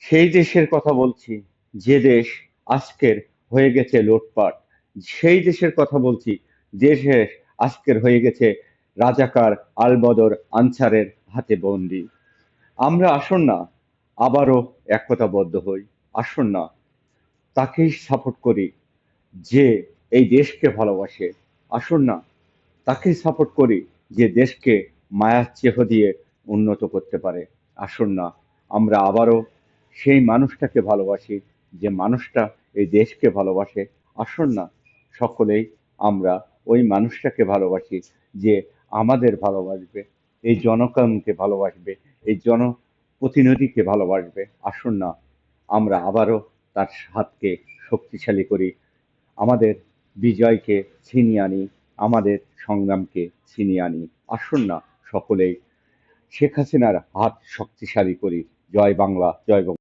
সেই দেশের কথা বলছি যে দেশ আজকের হয়ে গেছে লুটপাট। সেই দেশের কথা বলছি যে দেশ আজকের হয়ে গেছে রাজাকার আলবদর আনসারের হাতে বন্দী। আমরা আসুন না আবারও একতাবদ্ধ হই। আসুন না তাকেই সাপোর্ট করি যে এই দেশকে ভালোবাসে। আসুন না তাকেই সাপোর্ট করি যে দেশকে মায়ার চেহ দিয়ে উন্নত করতে পারে। আসুন না আমরা আবারও সেই মানুষটাকে ভালোবাসি যে মানুষটা এই দেশকে ভালোবাসে। আসুন না সকলেই আমরা ওই মানুষটাকে ভালোবাসি যে আমাদের ভালোবাসবে, এই জনগণকে ভালোবাসবে, এই জনপ্রতিনিধিকে ভালোবাসবে। আসুন না আমরা আবারও তার হাতকে শক্তিশালী করি, আমাদের বিজয়কে ছিনিয়ে আনি, আমাদের সংগ্রামকে ছিনিয়ে আনি। আসুন না সকলেই শেখ হাসিনার হাত শক্তিশালী করি। জয় বাংলা, জয় বঙ্গ।